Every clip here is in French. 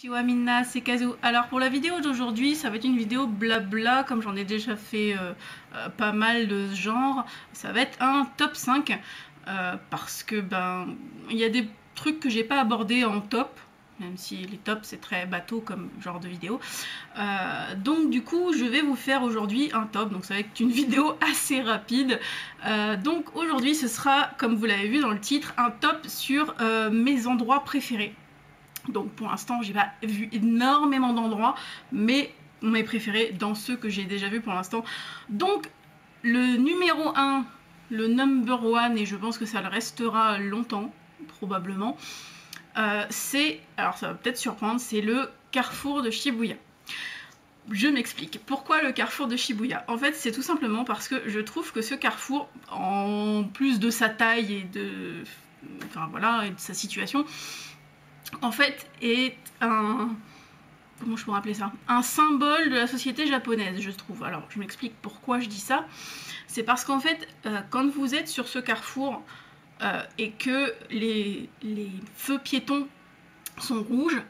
Konnichiwa Minna, c'est Kazu. Alors pour la vidéo d'aujourd'hui, ça va être une vidéo blabla, comme j'en ai déjà fait pas mal de ce genre. Ça va être un top 5, parce que il y a des trucs que j'ai pas abordés en top, même si les tops c'est très bateau comme genre de vidéo. Donc du coup, je vais vous faire aujourd'hui un top, donc ça va être une vidéo assez rapide. Donc aujourd'hui, ce sera, comme vous l'avez vu dans le titre, un top sur mes endroits préférés. Donc pour l'instant, j'ai pas vu énormément d'endroits, mais mes préférés dans ceux que j'ai déjà vus pour l'instant. Donc le numéro 1, le number 1, et je pense que ça le restera longtemps, probablement, c'est, alors ça va peut-être surprendre, c'est le carrefour de Shibuya. Je m'explique. Pourquoi le carrefour de Shibuya? En fait, c'est tout simplement parce que je trouve que ce carrefour, en plus de sa taille et de, enfin voilà, et de sa situation, en fait, est un... Comment je pourrais appeler ça? Un symbole de la société japonaise, je trouve. Alors, je m'explique pourquoi je dis ça. C'est parce qu'en fait, quand vous êtes sur ce carrefour et que les feux piétons sont rouges,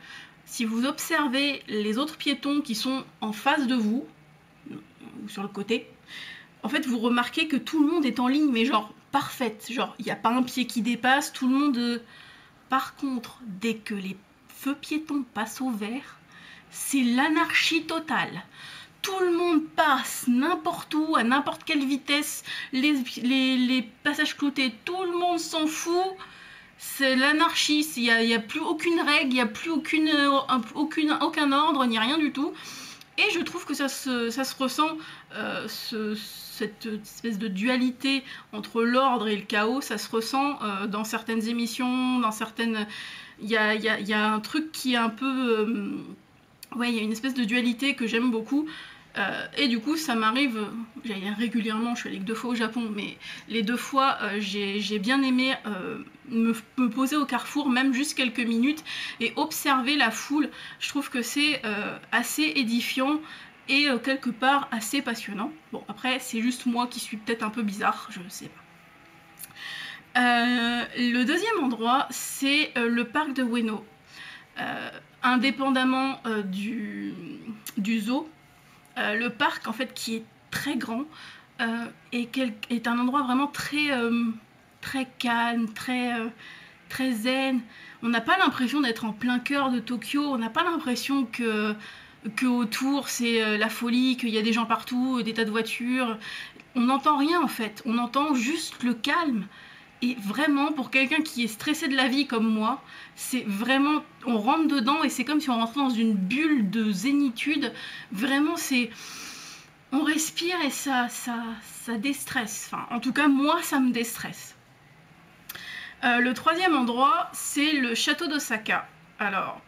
si vous observez les autres piétons qui sont en face de vous, ou sur le côté, en fait, vous remarquez que tout le monde est en ligne, mais genre parfaite. Genre, il n'y a pas un pied qui dépasse, tout le monde... Par contre, dès que les feux piétons passent au vert, c'est l'anarchie totale. Tout le monde passe n'importe où, à n'importe quelle vitesse, les passages cloutés, tout le monde s'en fout. C'est l'anarchie, il n'y a plus aucune règle, il n'y a plus aucun ordre, ni rien du tout. Et je trouve que ça se ressent, cette espèce de dualité entre l'ordre et le chaos, ça se ressent dans certaines émissions, dans certaines... Il y a un truc qui est un peu... ouais, il y a une espèce de dualité que j'aime beaucoup. Et du coup, ça m'arrive, j'allais dire régulièrement, je suis allée que 2 fois au Japon, mais les 2 fois, j'ai bien aimé me poser au carrefour, même juste quelques minutes, et observer la foule. Je trouve que c'est assez édifiant et quelque part assez passionnant. Bon, après, c'est juste moi qui suis peut-être un peu bizarre, je sais pas. Le deuxième endroit, c'est le parc de Ueno. Indépendamment du zoo, le parc en fait qui est très grand est un endroit vraiment très calme, très zen. On n'a pas l'impression d'être en plein cœur de Tokyo, on n'a pas l'impression que autour c'est la folie, qu'il y a des gens partout, des tas de voitures. On n'entend rien en fait, on entend juste le calme. Et vraiment, pour quelqu'un qui est stressé de la vie comme moi, c'est vraiment... On rentre dedans et c'est comme si on rentrait dans une bulle de zénitude. Vraiment, c'est... On respire et ça déstresse. Enfin, en tout cas, moi, ça me déstresse. Le troisième endroit, c'est le château d'Osaka. Alors,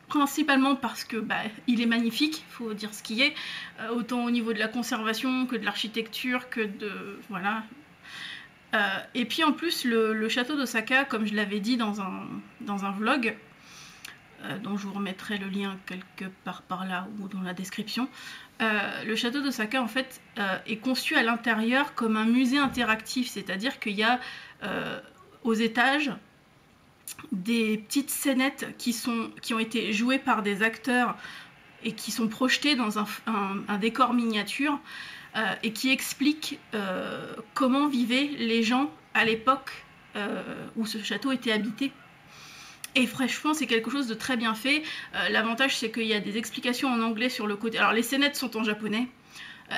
principalement parce que il est magnifique, il faut dire ce qui est, autant au niveau de la conservation que de l'architecture, que de... Voilà... et puis en plus, le château d'Osaka, comme je l'avais dit dans un vlog, dont je vous remettrai le lien quelque part par là ou dans la description, le château d'Osaka en fait est conçu à l'intérieur comme un musée interactif, c'est-à-dire qu'il y a aux étages des petites scénettes qui ont été jouées par des acteurs et qui sont projetées dans un décor miniature. Et qui explique comment vivaient les gens à l'époque où ce château était habité. Et franchement, c'est quelque chose de très bien fait. L'avantage, c'est qu'il y a des explications en anglais sur le côté. Alors, les scénettes sont en japonais,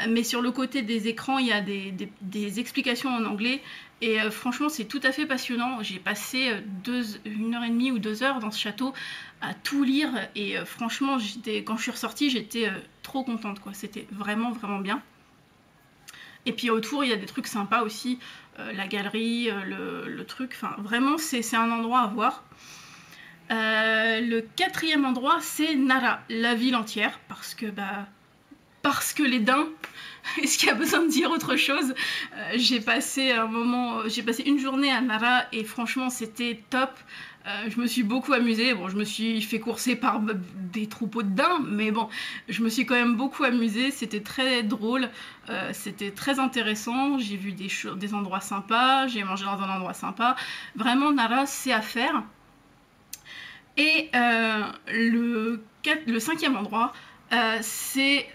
mais sur le côté des écrans, il y a des explications en anglais. Et franchement, c'est tout à fait passionnant. J'ai passé 1h30 ou 2 heures dans ce château à tout lire. Et franchement, quand je suis ressortie, j'étais trop contente, quoi. C'était vraiment, vraiment bien. Et puis autour, il y a des trucs sympas aussi, la galerie, le truc, enfin vraiment, c'est un endroit à voir. Le quatrième endroit, c'est Nara, la ville entière, parce que les daims, est-ce qu'il y a besoin de dire autre chose? J'ai passé une journée à Nara et franchement, c'était top. Je me suis beaucoup amusée. Bon, je me suis fait courser par des troupeaux de daims, mais bon, je me suis quand même beaucoup amusée. C'était très drôle, c'était très intéressant. J'ai vu des endroits sympas, j'ai mangé dans un endroit sympa. Vraiment, Nara, c'est à faire. Et le 5e endroit, c'est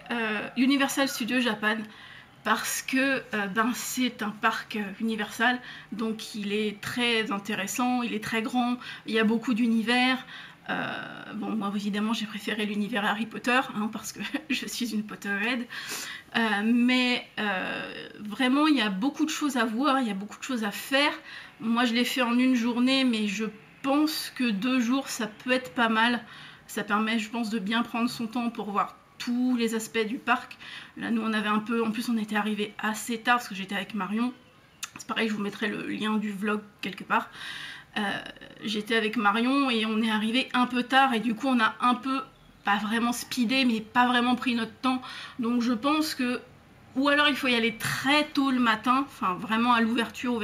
Universal Studios Japan, parce que c'est un parc Universal, donc il est très intéressant, il est très grand, il y a beaucoup d'univers. Bon, moi évidemment j'ai préféré l'univers Harry Potter, hein, parce que je suis une Potterhead, mais vraiment il y a beaucoup de choses à voir, il y a beaucoup de choses à faire. Moi je l'ai fait en une journée, mais je pense que 2 jours ça peut être pas mal. Ça permet, je pense, de bien prendre son temps pour voir tous les aspects du parc. Là nous on avait un peu, en plus on était arrivé assez tard parce que j'étais avec Marion. C'est pareil, je vous mettrai le lien du vlog quelque part. J'étais avec Marion et on est arrivé un peu tard et du coup on a un peu, pas vraiment speedé, mais pas vraiment pris notre temps. Donc je pense que, ou alors il faut y aller très tôt le matin, enfin vraiment à l'ouverture,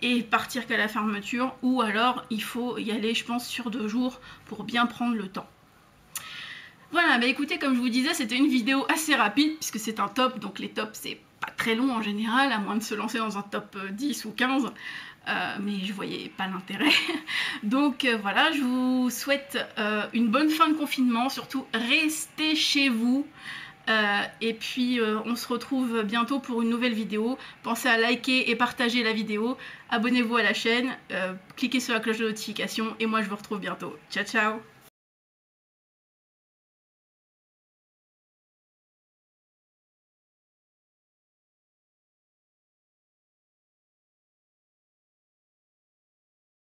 et partir qu'à la fermeture, ou alors il faut y aller, je pense, sur 2 jours pour bien prendre le temps. Voilà, bah écoutez, comme je vous disais, c'était une vidéo assez rapide puisque c'est un top, donc les tops c'est pas très long en général, à moins de se lancer dans un top 10 ou 15, mais je voyais pas l'intérêt. Donc voilà, je vous souhaite une bonne fin de confinement, surtout restez chez vous. Et puis on se retrouve bientôt pour une nouvelle vidéo. Pensez à liker et partager la vidéo, abonnez-vous à la chaîne, cliquez sur la cloche de notification et moi je vous retrouve bientôt. Ciao ciao.